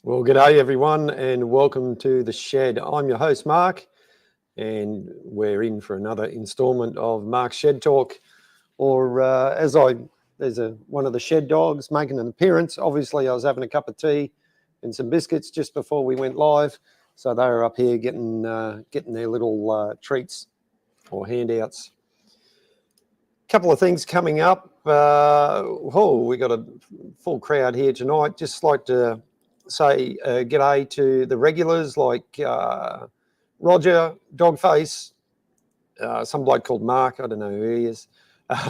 Well, g'day everyone and welcome to The Shed. I'm your host, Mark, and we're in for another instalment of Mark's Shed Talk, or there's one of the shed dogs making an appearance. Obviously, I was having a cup of tea and some biscuits just before we went live, so they were up here getting their little treats or handouts. Couple of things coming up. We got a full crowd here tonight. Just like to say g'day to the regulars like Roger, Dogface, some bloke called Mark, I don't know who he is,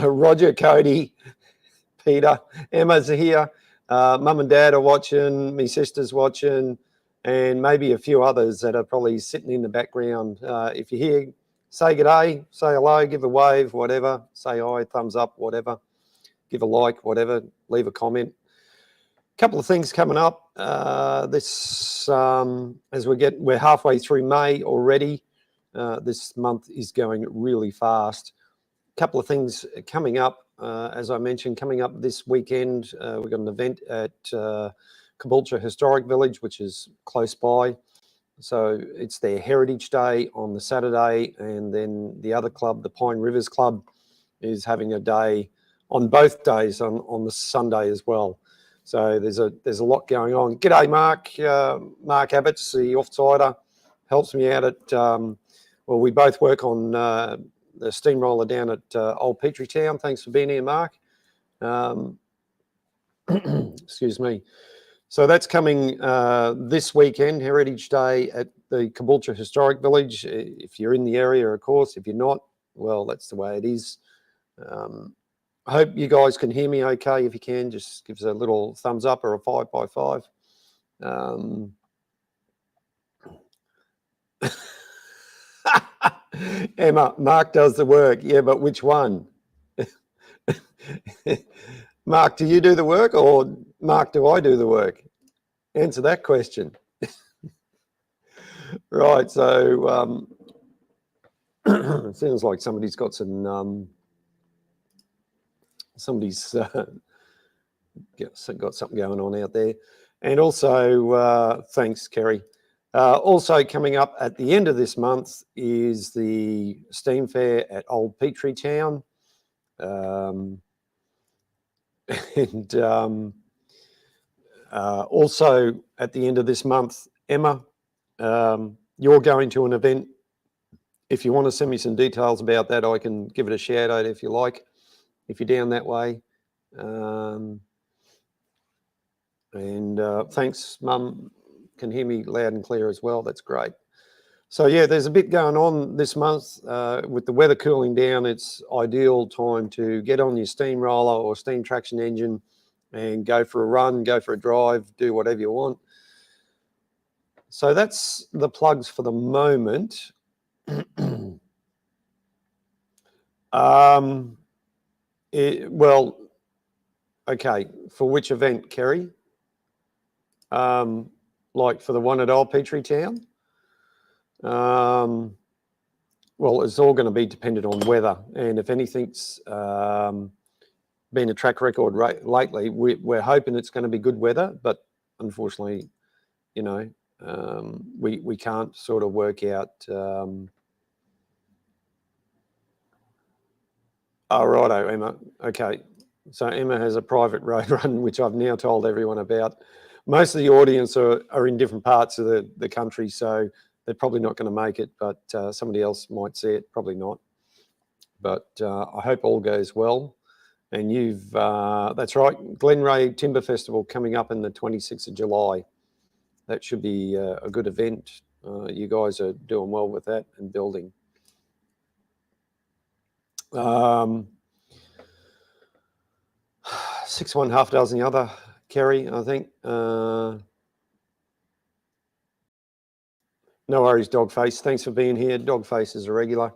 Roger, Cody, Peter, Emma's here, Mum and Dad are watching, my sister's watching, and maybe a few others that are probably sitting in the background. If you're here, say g'day, say hello, give a wave, whatever, say hi, thumbs up, whatever, give a like, whatever, leave a comment. Couple of things coming up. As we're halfway through May already. This month is going really fast. Couple of things coming up. As I mentioned, coming up this weekend, we've got an event at Caboolture Historic Village, which is close by. So it's their Heritage Day on the Saturday, and then the other club, the Pine Rivers Club, is having a day on both days on the Sunday as well. So there's a lot going on. G'day, Mark. Mark Abbott's the offsider, helps me out at. We both work on the steamroller down at Old Petrie Town. Thanks for being here, Mark. Excuse me. So that's coming this weekend, Heritage Day at the Caboolture Historic Village. If you're in the area, of course. If you're not, well, that's the way it is. I hope you guys can hear me okay. If you can, just give us a little thumbs up or a 5x5. Emma, Mark does the work. Yeah, but which one? Mark, do you do the work, or Mark, do I do the work? Answer that question. Right, so it sounds like somebody's got some... somebody's got something going on out there. And also, thanks, Kerry. Also coming up at the end of this month is the Steam Fair at Old Petrie Town. Also at the end of this month, Emma, you're going to an event. If you want to send me some details about that, I can give it a shout out if you like, if you're down that way. Thanks, Mum. Can hear me loud and clear as well. That's great. So yeah, there's a bit going on this month. With the weather cooling down, it's ideal time to get on your steamroller or steam traction engine and go for a run, go for a drive, do whatever you want. So that's the plugs for the moment. Okay, for which event, Kerry? Like for the one at Old Petrie Town? Well, it's all going to be dependent on weather, and if anything's been a track record lately, we're hoping it's going to be good weather, but unfortunately, you know, we can't sort of work out. Oh, righto, Emma. Okay, so Emma has a private road run, which I've now told everyone about. Most of the audience are in different parts of the country, so they're probably not going to make it, but somebody else might see it, probably not. But I hope all goes well. And that's right, Glenray Timber Festival coming up in the 26th of July. That should be a good event. You guys are doing well with that and building. 6 1/2 dozen the other, Kerry, I think. No worries, Dogface. Thanks for being here. Dogface is a regular.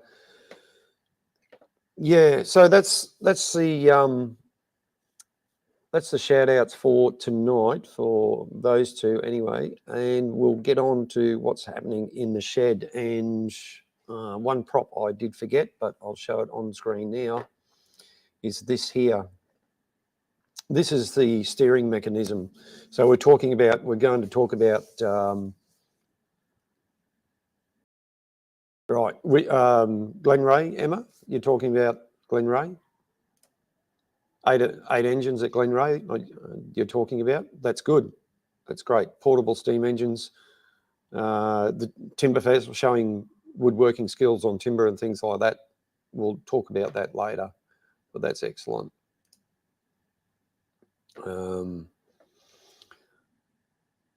Yeah, so that's the shout outs for tonight for those two anyway, and we'll get on to what's happening in the shed. And one prop I did forget, but I'll show it on screen now, is this here. this is the steering mechanism. So we're going to talk about, right, Glenray, Emma, you're talking about Glenray? Eight engines at Glenray you're talking about? That's good. That's great. Portable steam engines. The timber festival showing woodworking skills on timber and things like that. We'll talk about that later, but that's excellent.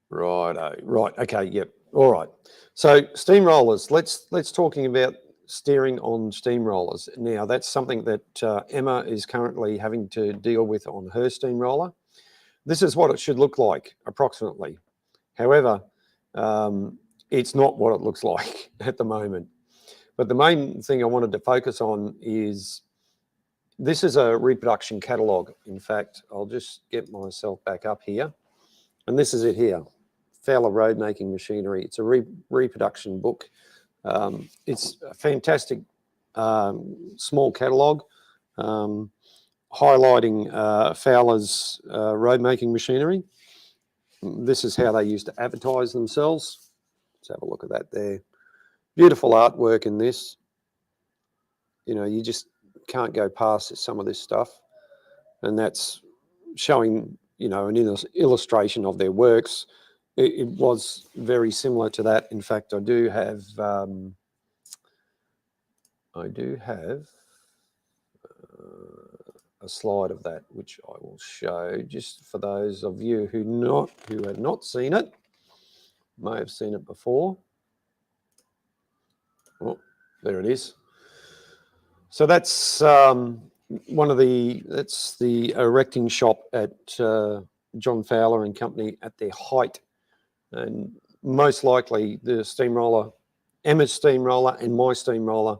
Right. Okay. Yep. All right. So steamrollers. Let's talking about steering on steamrollers. Now that's something that Emma is currently having to deal with on her steamroller. This is what it should look like approximately. However, it's not what it looks like at the moment. But the main thing I wanted to focus on is this is a reproduction catalogue. In fact, I'll just get myself back up here. And this is it here, Fowler Road Making Machinery. It's a reproduction book. It's a fantastic small catalogue highlighting Fowler's road making machinery. This is how they used to advertise themselves. Let's have a look at that there. Beautiful artwork in this. You know, you just can't go past some of this stuff. And that's showing, you know, an illustration of their works. It was very similar to that. In fact, I do have a slide of that, which I will show just for those of you who have not seen it, may have seen it before. Oh, there it is. So that's that's the erecting shop at John Fowler and Company at their height, and most likely the steamroller, Emma's steamroller and my steamroller,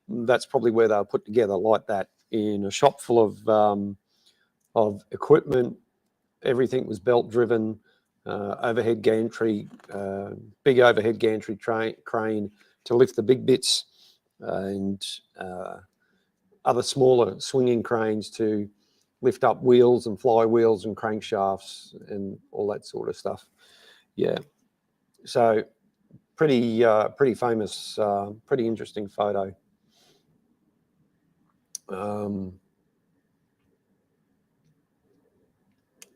that's probably where they were put together like that in a shop full of equipment. Everything was belt driven, overhead gantry, big overhead gantry crane to lift the big bits, and other smaller swinging cranes to lift up wheels and flywheels and crankshafts and all that sort of stuff. Yeah, so pretty famous, pretty interesting photo.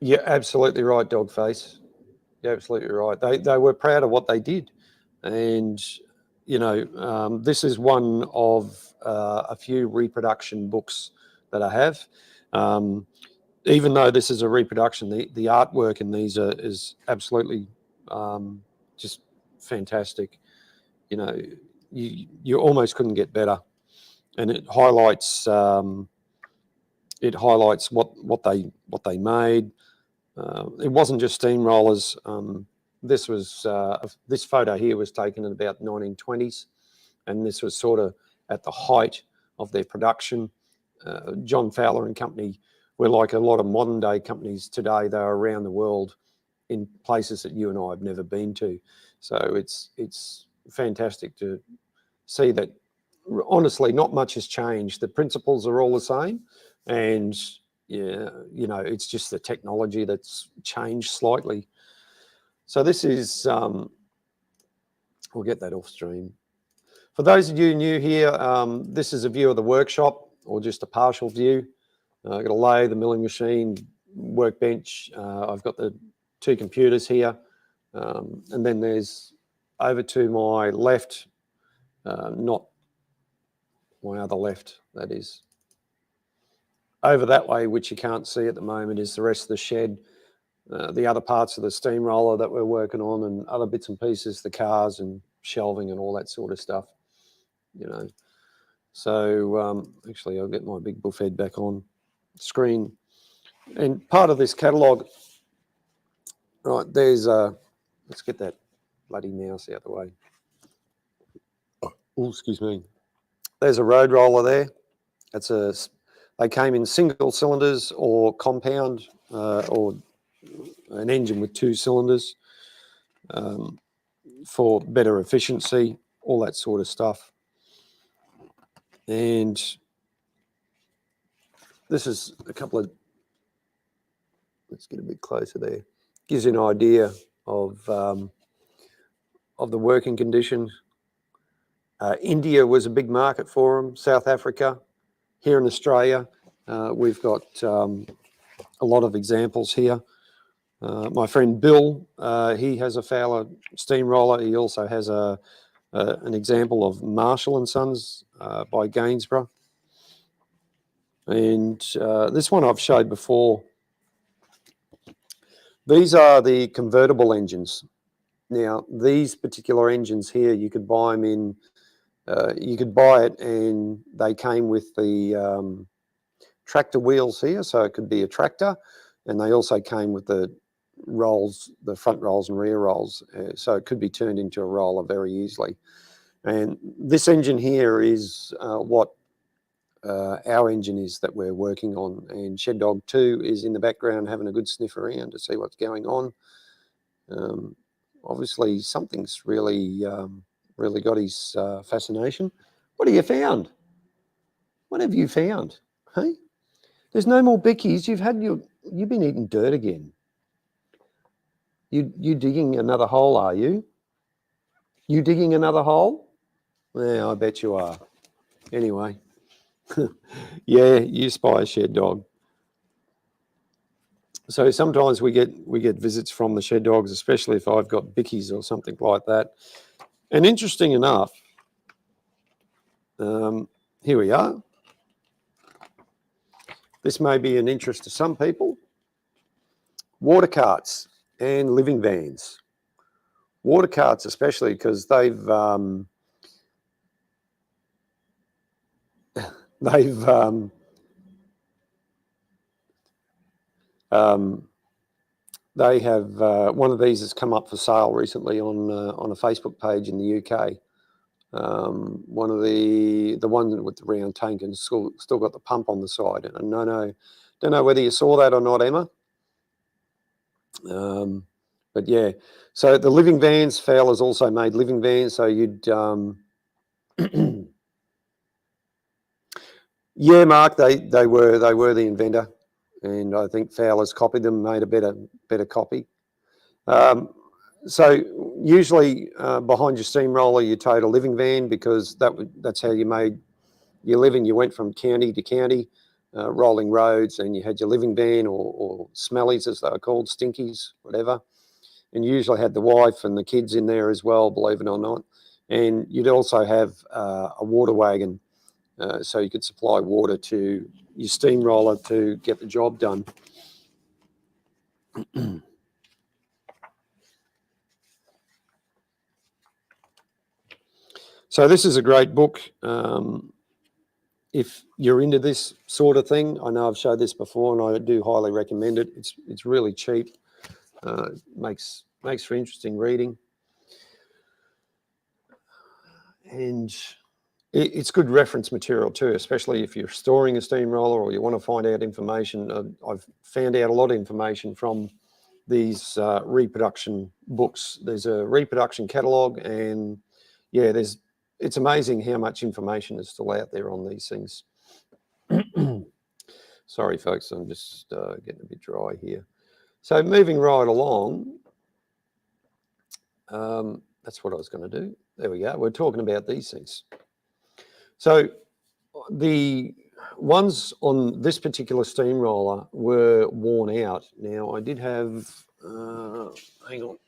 Yeah, absolutely right, Dogface. You're absolutely right. They were proud of what they did, and you know, this is one of a few reproduction books that I have. Even though this is a reproduction, the artwork in these is absolutely just fantastic. You know, you almost couldn't get better, and it highlights what they made. It wasn't just steamrollers. This photo here was taken in about 1920s, and this was sort of at the height of their production. John Fowler and Company were like a lot of modern day companies today. They are around the world in places that you and I have never been to. So it's fantastic to see that. Honestly, not much has changed. The principles are all the same, and yeah, you know, it's just the technology that's changed slightly. So this is, we'll get that off stream. For those of you new here, this is a view of the workshop, or just a partial view. I've got a lathe, the milling machine, workbench. I've got the two computers here. And then there's over to my left, not my other left, that is. Over that way, which you can't see at the moment, is the rest of the shed. The other parts of the steamroller that we're working on, and other bits and pieces, the cars and shelving and all that sort of stuff, you know. So actually, I'll get my big buffhead back on screen. And part of this catalogue, right, there's let's get that bloody mouse out of the way. Oh, excuse me. There's a road roller there. They came in single cylinders or compound, or an engine with 2 cylinders for better efficiency, all that sort of stuff. And this is a couple of let's get a bit closer there. Gives you an idea of the working conditions. India was a big market for them. South Africa. Here in Australia, we've got a lot of examples here. My friend Bill, he has a Fowler steamroller. He also has an example of Marshall and Sons by Gainsborough. And this one I've showed before. These are the convertible engines. Now, these particular engines here, you could buy them in, you could buy it and they came with the tractor wheels here, so it could be a tractor, and they also came with the rolls, the front rolls and rear rolls, so it could be turned into a roller very easily. And this engine here is what our engine is that we're working on, and Shed Dog 2 is in the background having a good sniff around to see what's going on. Obviously something's really really got his fascination. What have you found? What have you found? Hey, there's no more bickies. You've been eating dirt again. You digging another hole, are you? You digging another hole? Yeah, I bet you are. Anyway, yeah, you spy a shed dog. So sometimes we get visits from the shed dogs, especially if I've got bickies or something like that. And interesting enough, here we are. This may be an interest to some people. Water carts and living vans. Water carts especially because they've they have one of these has come up for sale recently on a Facebook page in the UK. One of the one with the round tank and still got the pump on the side. And don't know whether you saw that or not, Emma. But yeah, so the living vans, Fowler's also made living vans. So you'd yeah, Mark, they were the inventor, and I think Fowler's copied them, made a better copy. So usually behind your steamroller, you towed a living van because that's how you made your living. You went from county to county, rolling roads, and you had your living van or smellies as they were called, stinkies, whatever. And you usually had the wife and the kids in there as well, believe it or not. And you'd also have a water wagon, so you could supply water to your steamroller to get the job done. So this is a great book. If you're into this sort of thing, I know I've showed this before, and I do highly recommend it. It's really cheap. Makes for interesting reading, and it's good reference material too, especially if you're storing a steamroller or you want to find out information. I've found out a lot of information from these reproduction books. There's a reproduction catalogue, and yeah, it's amazing how much information is still out there on these things. Sorry, folks, I'm just getting a bit dry here. So moving right along, that's what I was going to do. There we go. We're talking about these things. So the ones on this particular steamroller were worn out. Now I did have, hang on,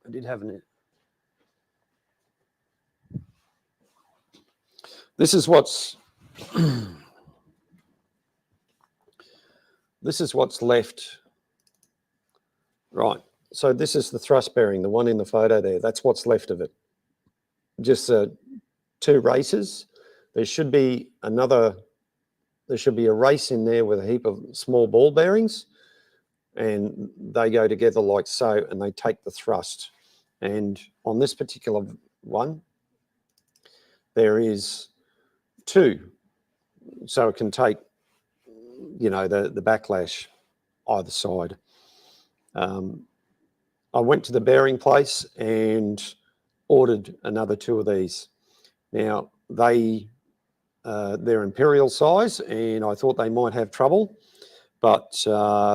I did have an. This is what's this is what's left. Right. So this is the thrust bearing, the one in the photo there. That's what's left of it. Just 2 races. There should be a race in there with a heap of small ball bearings, and they go together like so, and they take the thrust. And on this particular one, there is 2, so it can take, you know, the backlash either side. I went to the bearing place and ordered another 2 of these. Now they're imperial size, and I thought they might have trouble, but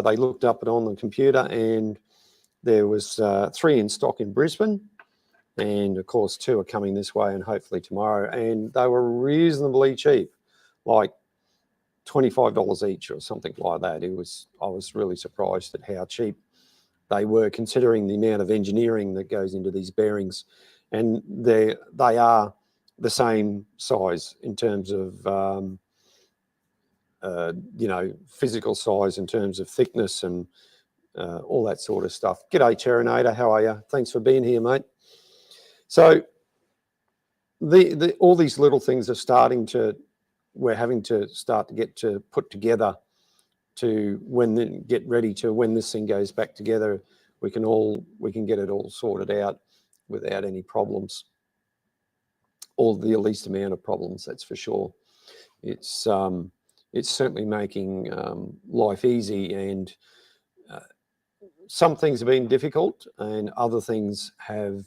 they looked up it on the computer, and there was 3 in stock in Brisbane, and of course 2 are coming this way and hopefully tomorrow, and they were reasonably cheap, like $25 each or something like that. I was really surprised at how cheap they were, considering the amount of engineering that goes into these bearings, and they are the same size in terms of you know, physical size in terms of thickness and all that sort of stuff. G'day, Cherinator, how are you? Thanks for being here, mate. So all these little things are starting to, we're having to start to get to put together to get ready to when this thing goes back together, we can get it all sorted out without any problems, or the least amount of problems, that's for sure. It's certainly making life easy, and some things have been difficult and other things have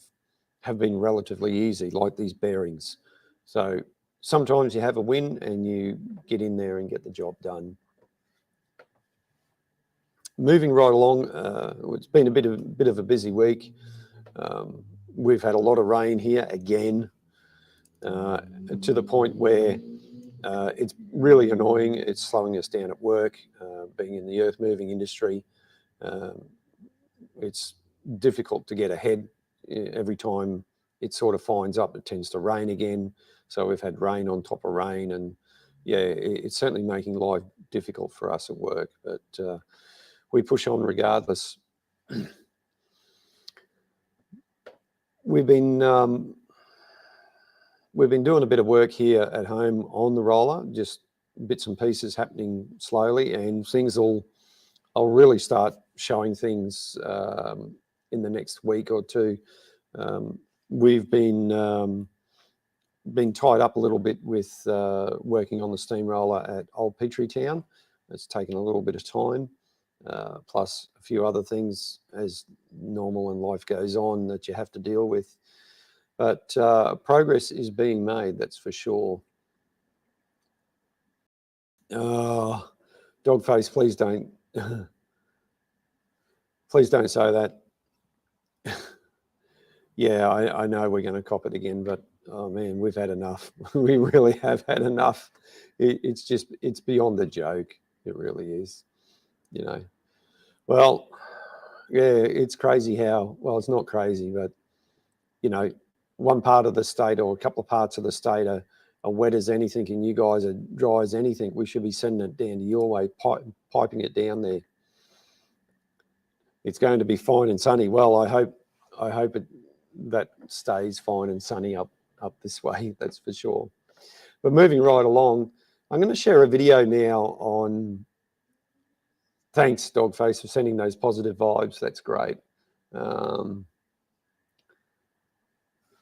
been relatively easy, like these bearings. So sometimes you have a win and you get in there and get the job done. Moving right along, it's been a bit of a busy week. We've had a lot of rain here again, to the point where it's really annoying. It's slowing us down at work. Being in the earth moving industry, it's difficult to get ahead. Every time it sort of finds up, it tends to rain again. So we've had rain on top of rain, and yeah, it's certainly making life difficult for us at work, but we push on regardless. We've been doing a bit of work here at home on the roller, just bits and pieces happening slowly, and things I'll really start showing things in the next week or two. We've been tied up a little bit with working on the steamroller at Old Petrie Town. It's taken a little bit of time, plus a few other things as normal and life goes on that you have to deal with. But progress is being made, that's for sure. Oh, Dogface, please don't. Please don't say that. Yeah, I know we're going to cop it again, but oh man, we've had enough. We really have had enough. It's beyond a joke. It really is, you know. Well, yeah, it's crazy how, well, it's not crazy, but, you know, one part of the state or a couple of parts of the state are wet as anything, and you guys are dry as anything. We should be sending it down to your way, piping it down there. It's going to be fine and sunny. Well, I hope that stays fine and sunny up this way, that's for sure. But moving right along, I'm going to share a video now on, thanks Dogface for sending those positive vibes, that's great.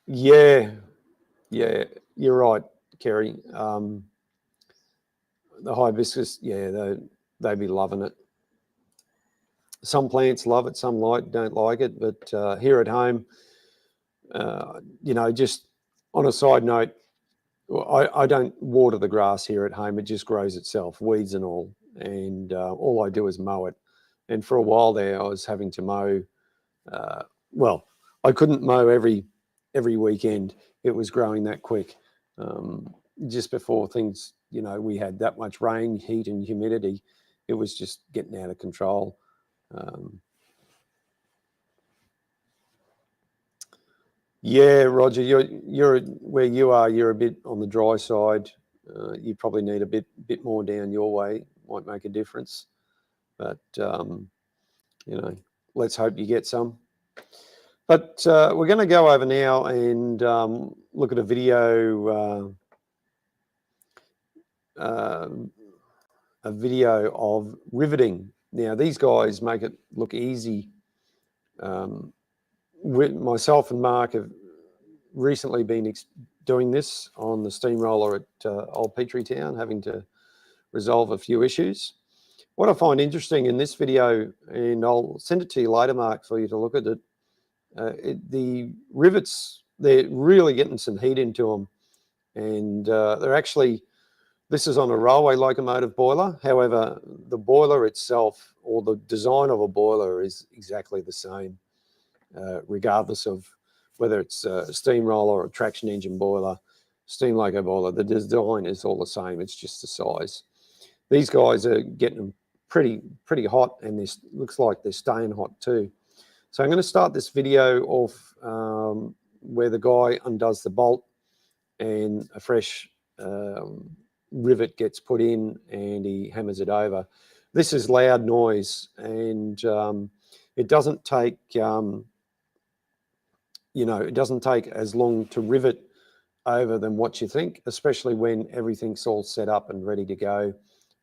Yeah, you're right, Kerry. The hibiscus, yeah, they'd be loving it. Some plants love it, some don't like it, but here at home, you know, just on a side note, I don't water the grass here at home. It just grows itself, weeds and all, and all I do is mow it. And for a while there, I was having to mow. Well, I couldn't mow every weekend. It was growing that quick. Just before things, you know, we had that much rain, heat, and humidity. It was just getting out of control. Yeah, Roger, you're where you are. You're a bit on the dry side. You probably need a bit more down your way. Might make a difference, but you know, let's hope you get some. But we're going to go over now and look at a video. A video of riveting. Now, these guys make it look easy. Myself and Mark have recently been doing this on the steamroller at Old Petrie Town, having to resolve a few issues. What I find interesting in this video, and I'll send it to you later, Mark, for you to look at it, the rivets, they're really getting some heat into them, and they're actually This is on a railway locomotive boiler. However, the boiler itself, or the design of a boiler, is exactly the same, regardless of whether it's a steamroller or a traction engine boiler, steam loco boiler. The design is all the same. It's just the size. These guys are getting them pretty hot, and this looks like they're staying hot too. So I'm going to start this video off where the guy undoes the bolt and a fresh rivet gets put in and he hammers it over. This is loud noise, and it doesn't take it doesn't take as long to rivet over than what you think, especially when everything's all set up and ready to go,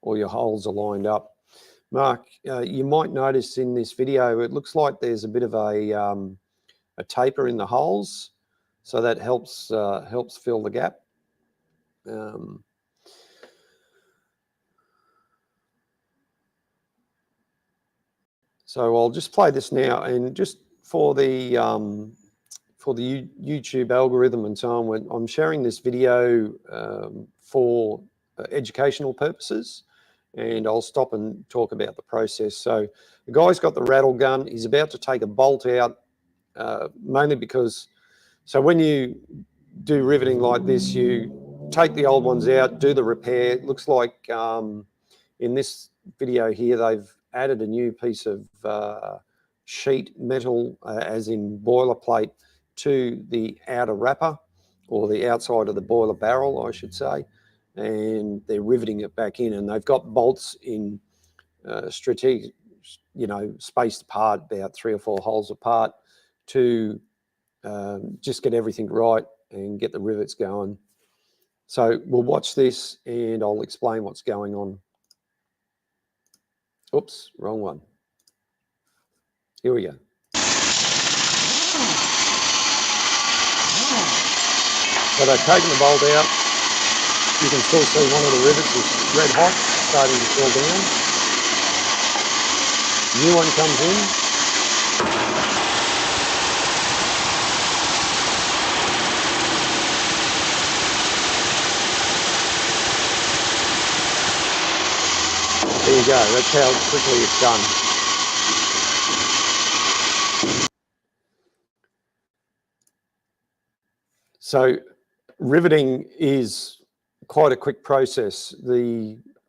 all your holes are lined up. Mark, you might notice in this video it looks like there's a bit of a taper in the holes, so that helps fill the gap. So I'll just play this now, and just for the YouTube algorithm and so on, I'm sharing this video for educational purposes, and I'll stop and talk about the process. So the guy's got the rattle gun. He's about to take a bolt out, mainly because, so when you do riveting like this, you take the old ones out, do the repair. It looks like in this video here, they've added a new piece of sheet metal, as in boilerplate, to the outer wrapper, or the outside of the boiler barrel, I should say, and they're riveting it back in, and they've got bolts in strategic, spaced apart, about 3 or 4 holes apart, to just get everything right and get the rivets going. So we'll watch this and I'll explain what's going on. Oops, wrong one. Here we go. So they've taken the bolt out. You can still see one of the rivets is red hot, starting to fall down. New one comes in. There you go, that's how quickly it's done. So riveting is quite a quick process.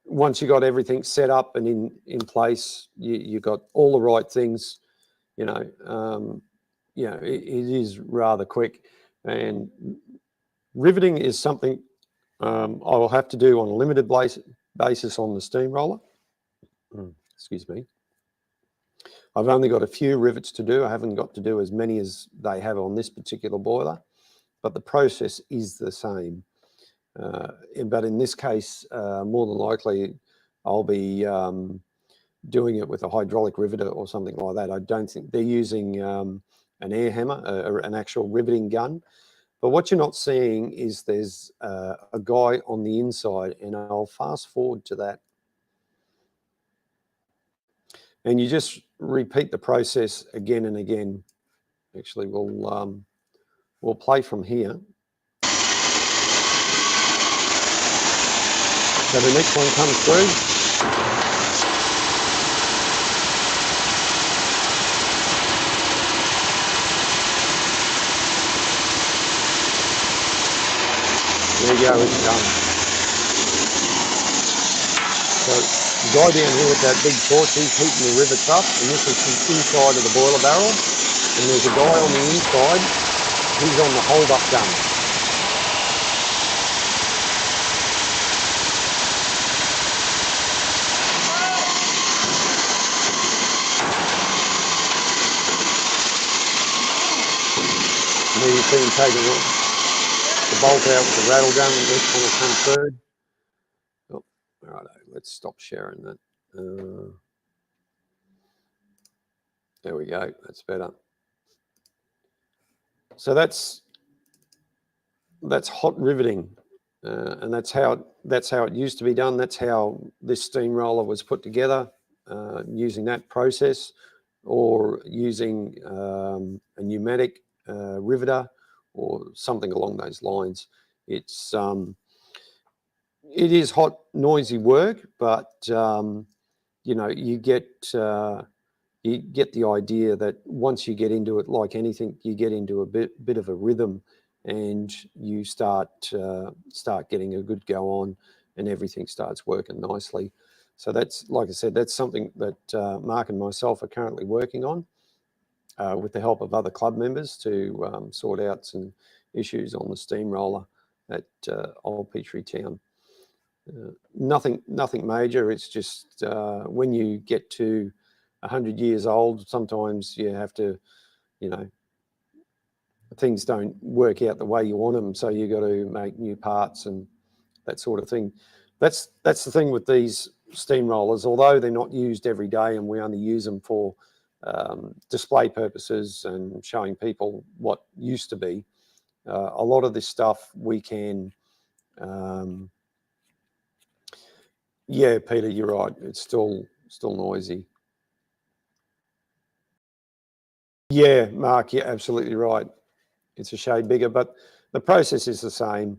Once you got everything set up and in place, you got all the right things, it is rather quick. And riveting is something I will have to do on a limited basis on the steamroller. Excuse me. I've only got a few rivets to do. I haven't got to do as many as they have on this particular boiler, but the process is the same. But in this case, more than likely, I'll be doing it with a hydraulic riveter or something like that. I don't think they're using an air hammer, an actual riveting gun. But what you're not seeing is there's a guy on the inside, and I'll fast forward to that. And you just repeat the process again and again. Actually, we'll play from here. So the next one comes through. There you go, it's done. So the guy down here with that big torch, he's heating the rivets up, and this is the inside of the boiler barrel. And there's a guy on the inside, he's on the hold-up gun. And there you see him taking the bolt out with the rattle gun, and this one will come through. Oh, all right, let's stop sharing that. There we go, that's better. So that's hot riveting, and that's how it used to be done. That's how this steamroller was put together, using that process, or using a pneumatic riveter or something along those lines. It's it is hot, noisy work, but you know, you get the idea that once you get into it, like anything, you get into a bit of a rhythm, and you start getting a good go on, and everything starts working nicely. So that's, like I said, that's something that Mark and myself are currently working on with the help of other club members to sort out some issues on the steamroller at Old Petrie Town. Nothing major. It's just when you get to 100 years old, sometimes you have to, you know, things don't work out the way you want them, so you got to make new parts and that sort of thing. That's the thing with these steamrollers. Although they're not used every day, and we only use them for display purposes and showing people what used to be, a lot of this stuff we can. Yeah, Peter, you're right. It's still noisy. Yeah, Mark, you're absolutely right. It's a shade bigger, but the process is the same.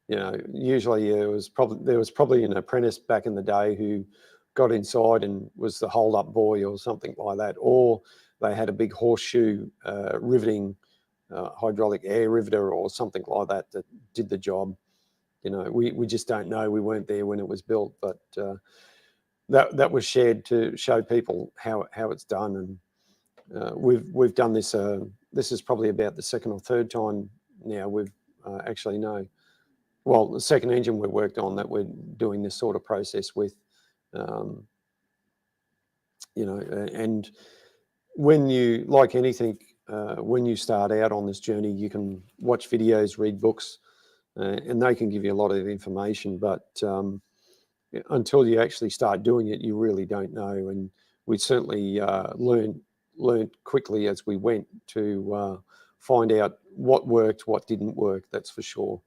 You know, usually there was probably an apprentice back in the day who got inside and was the hold-up boy or something like that, or they had a big horseshoe riveting hydraulic air riveter or something like that that did the job. You know, we just don't know. We weren't there when it was built, but that was shared to show people how it's done. And we've done this. This is probably about the second or third time now we've actually well, the second engine we worked on that we're doing this sort of process with. You know, and when you, like anything, when you start out on this journey, you can watch videos, read books, and they can give you a lot of information. But until you actually start doing it, you really don't know. And we certainly learned quickly as we went to find out what worked, what didn't work. That's for sure.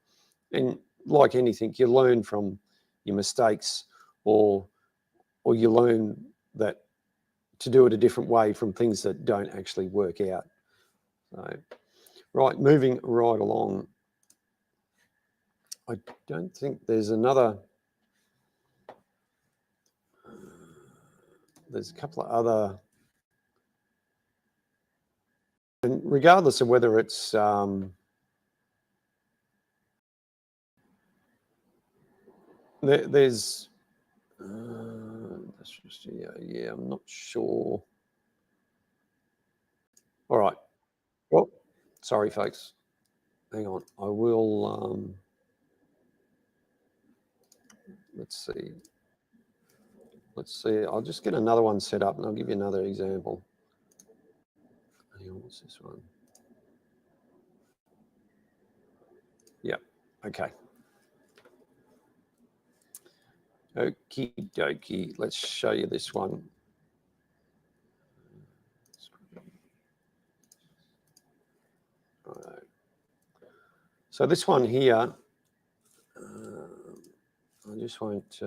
And like anything, you learn from your mistakes, or you learn that to do it a different way from things that don't actually work out. So, right, moving right along. I don't think there's another. There's a couple of other. And regardless of whether it's there's yeah, I'm not sure. All right. Well, sorry, folks. Hang on. I will. Let's see. Let's see. I'll just get another one set up, and I'll give you another example. Hang on. What's this one? Yeah. Okay. Okie dokie. Let's show you this one. All right. So this one here, I just won't.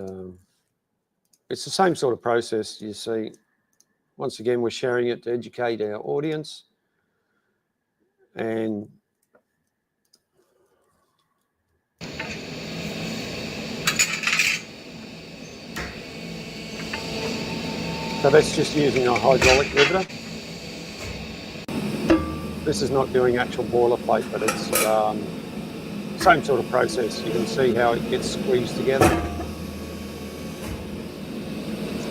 It's the same sort of process. You see, once again, we're sharing it to educate our audience, and so that's just using a hydraulic riveter. This is not doing actual boilerplate, but it's same sort of process. You can see how it gets squeezed together.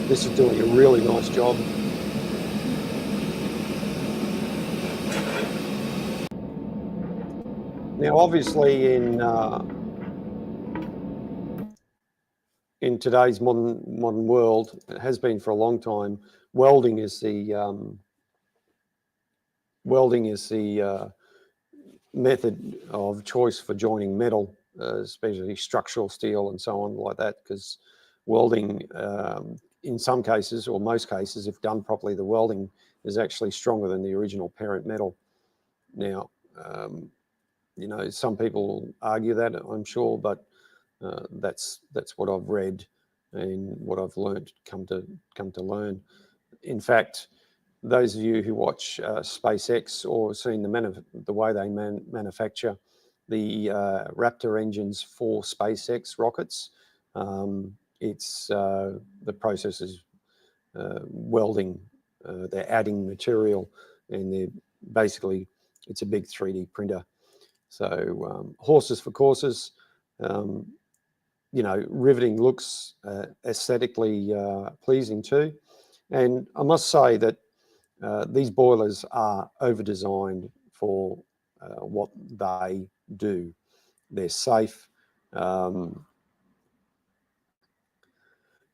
This is doing a really nice job. Now, obviously, in today's modern world, it has been for a long time, welding is the method of choice for joining metal, especially structural steel and so on like that, because welding, in some cases or most cases, if done properly, the welding is actually stronger than the original parent metal. Now, you know, some people argue that, I'm sure, but that's what I've read and what I've learned, come to learn. In fact, those of you who watch SpaceX or seen the way they manufacture the Raptor engines for SpaceX rockets. It's the process is welding. They're adding material, and they're basically, it's a big 3D printer. So horses for courses. You know, riveting looks aesthetically pleasing too. And I must say that these boilers are over-designed for what they do. They're safe.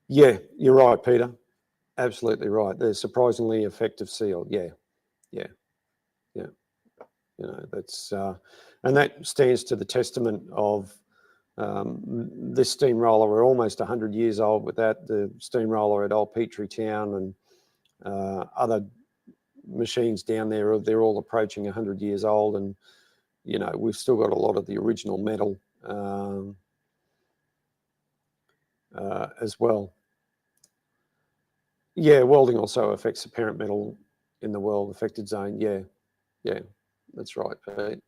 Yeah, you're right, Peter. Absolutely right. They're surprisingly effective seal. Yeah, yeah, yeah. You know, that's and that stands to the testament of this steamroller. We're almost 100 years old with that. The steamroller at Old Petrie Town and other machines down there, they're all approaching 100 years old, and you know, we've still got a lot of the original metal as well. Yeah, welding also affects the parent metal in the weld affected zone. Yeah, yeah, that's right, Pete.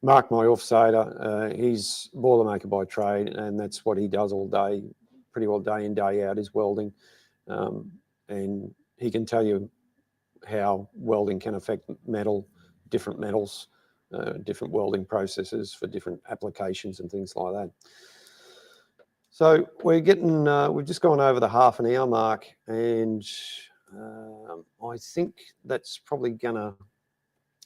Mark, my offsader, he's boilermaker by trade, and that's what he does all day, pretty well day in, day out, is welding. And he can tell you how welding can affect metal, different metals, different welding processes for different applications and things like that. So we're getting, we've just gone over the half an hour mark, and I think that's probably gonna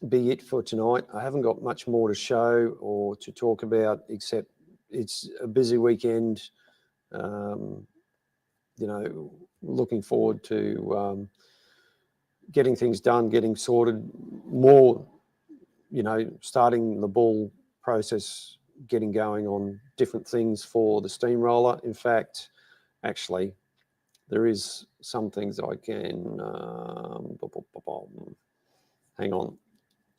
be it for tonight. I haven't got much more to show or to talk about, except it's a busy weekend. You know, looking forward to getting things done, getting sorted, more, you know, starting the ball process, getting going on different things for the steamroller. In fact, actually, there is some things I can, hang on,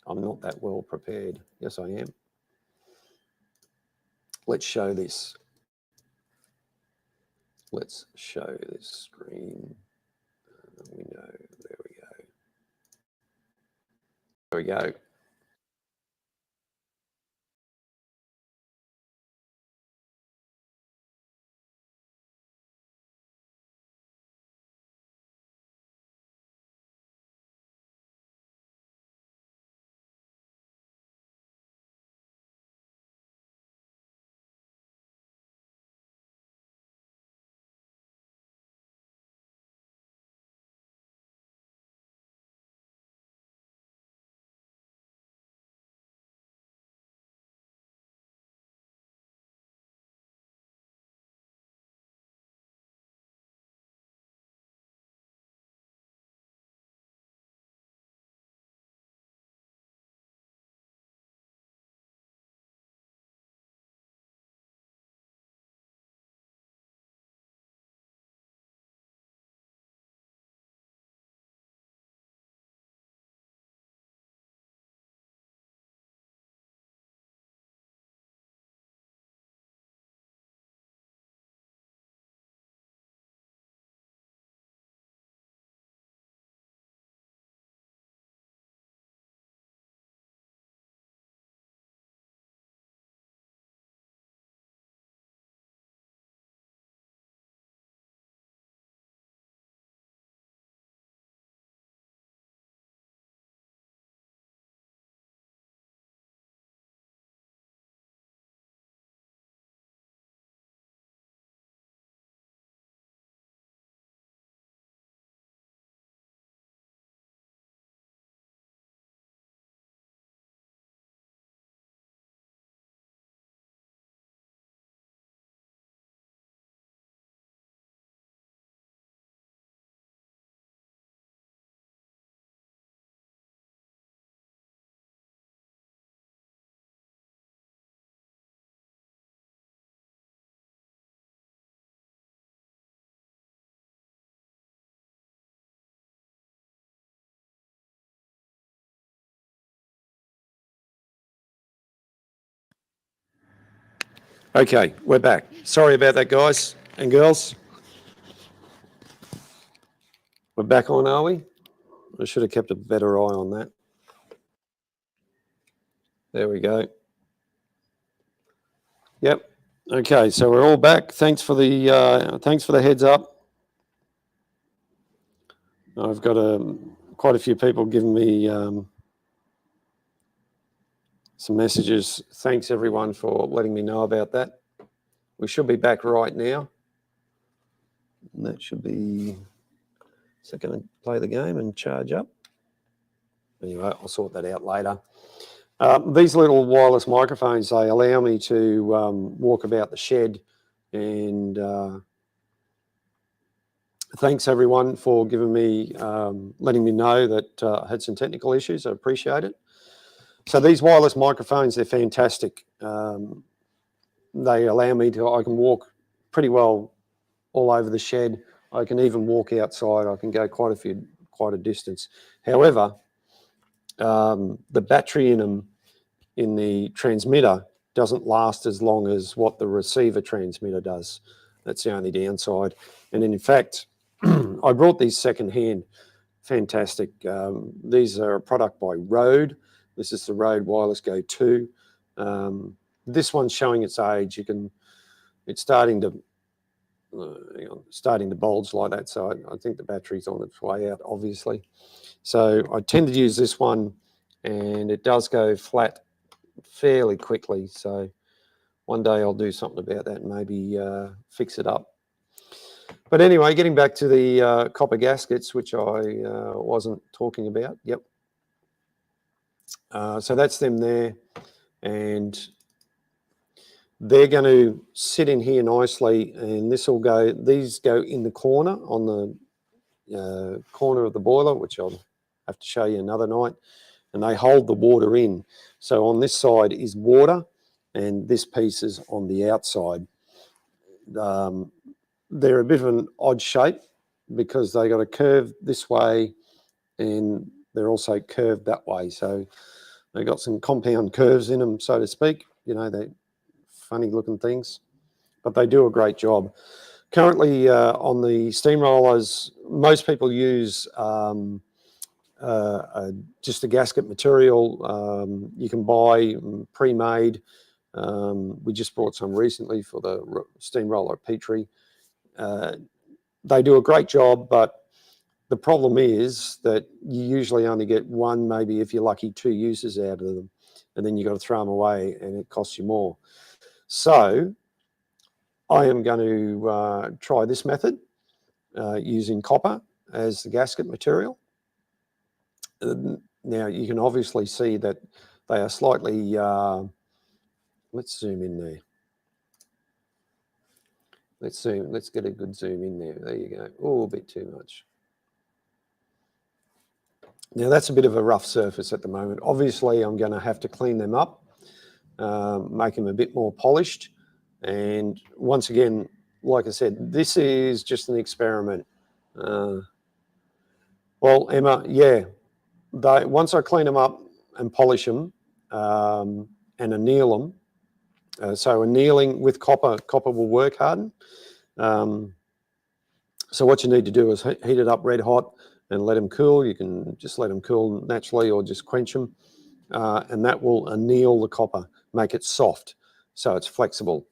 I'm not that well prepared. Yes, I am. Let's show this. Let's show this screen window. There we go. There we go. Okay, we're back. Sorry about that, guys and girls. We're back on, are we? I should have kept a better eye on that. There we go. Yep. Okay, so we're all back. Thanks for the heads up. I've got quite a few people giving me some messages. Thanks everyone for letting me know about that. We should be back right now. And that should be. Is that going to play the game and charge up? Anyway, I'll sort that out later. These little wireless microphones, they allow me to walk about the shed, and thanks everyone for giving me, letting me know that I had some technical issues. I appreciate it. So these wireless microphones, they're fantastic. They allow me I can walk pretty well all over the shed. I can even walk outside. I can go quite a distance. However, the battery in them, in the transmitter, doesn't last as long as what the receiver transmitter does. That's the only downside. And in fact, I brought these secondhand. Fantastic. These are a product by Rode. This is the Rode Wireless Go 2. This one's showing its age. It's starting to bulge like that. So I think the battery's on its way out, obviously. So I tend to use this one, and it does go flat fairly quickly. So one day I'll do something about that and maybe fix it up. But anyway, getting back to the copper gaskets, which I wasn't talking about. Yep. So that's them there, and they're going to sit in here nicely, and these go in the corner, on the corner of the boiler, which I'll have to show you another night, and they hold the water in. So on this side is water, and this piece is on the outside. They're a bit of an odd shape because they got a curve this way, and they're also curved that way. So they got some compound curves in them, so to speak. They're funny looking things, but they do a great job. Currently on the steamrollers, most people use just a gasket material. You can buy pre-made. We just brought some recently for the steamroller Petrie. They do a great job, but the problem is that you usually only get one, maybe if you're lucky, 2 uses out of them, and then you've got to throw them away, and it costs you more. So I am going to try this method using copper as the gasket material. Now you can obviously see that they are slightly, let's zoom in there. Let's get a good zoom in there. There you go. Oh, a bit too much. Now that's a bit of a rough surface at the moment. Obviously I'm going to have to clean them up, make them a bit more polished. And once again, like I said, this is just an experiment. Well, Emma, yeah, once I clean them up and polish them and anneal them, so annealing with copper will work harden. So what you need to do is heat it up red hot and let them cool. You can just let them cool naturally or just quench them, and that will anneal the copper, make it soft so it's flexible.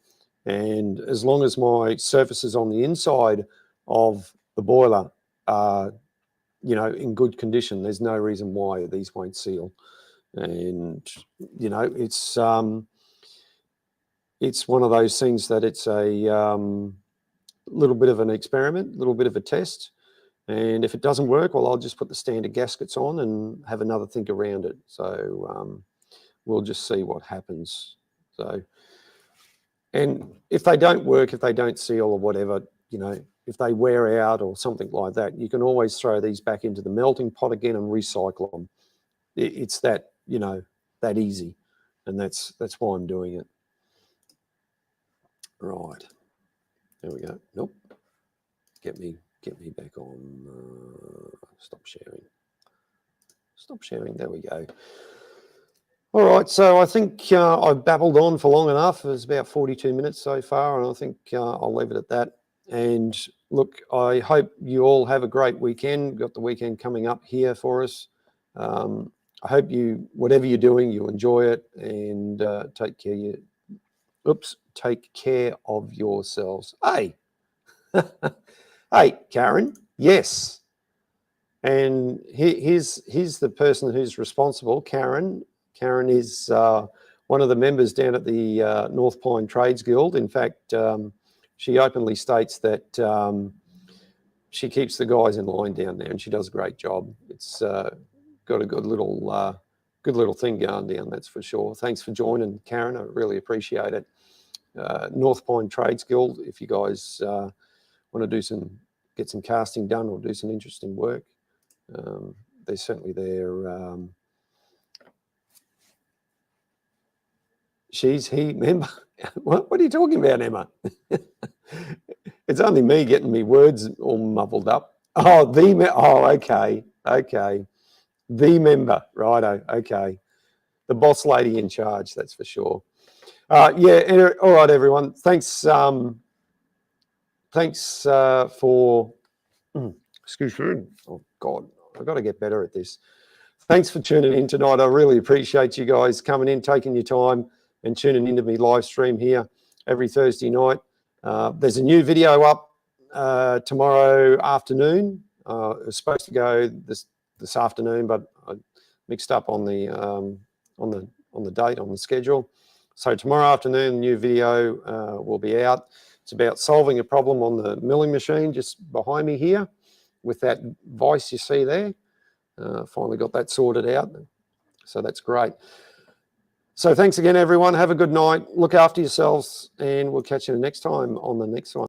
And as long as my surfaces on the inside of the boiler are, in good condition, there's no reason why these won't seal. And it's one of those things that it's a little bit of an experiment, a little bit of a test. And if it doesn't work, well, I'll just put the standard gaskets on and have another think around it. So we'll just see what happens. So, and if they don't work, if they don't seal or whatever, if they wear out or something like that, you can always throw these back into the melting pot again and recycle them. It's that, that easy. And that's why I'm doing it. Right. There we go. Nope. Get me back on. Stop sharing. Stop sharing. There we go. All right. So I think I've babbled on for long enough. It's about 42 minutes so far, and I think I'll leave it at that. And look, I hope you all have a great weekend. We've got the weekend coming up here for us. I hope whatever you're doing, you enjoy it and take care Oops, take care of yourselves. Hey, hey, Karen, yes. And here's the person who's responsible, Karen. Karen is one of the members down at the North Pine Trades Guild. In fact, she openly states that she keeps the guys in line down there, and she does a great job. It's got a good little thing going down, that's for sure. Thanks for joining, Karen. I really appreciate it. North Pine Trades Guild, if you guys want to get some casting done or do some interesting work, they're certainly there. He member. What are you talking about, Emma? It's only me getting me words all muffled up. Oh, okay. The member, righto, okay. The boss lady in charge, that's for sure. Yeah, all right, everyone. Thanks for... excuse me. Oh, God, I've got to get better at this. Thanks for tuning in tonight. I really appreciate you guys coming in, taking your time and tuning into me live stream here every Thursday night. There's a new video up tomorrow afternoon. It was supposed to go this afternoon, but I mixed up on the date, on the schedule. So tomorrow afternoon, the new video will be out. It's about solving a problem on the milling machine just behind me here with that vice you see there. Finally got that sorted out. So that's great. So thanks again, everyone. Have a good night. Look after yourselves, and we'll catch you next time on the next one.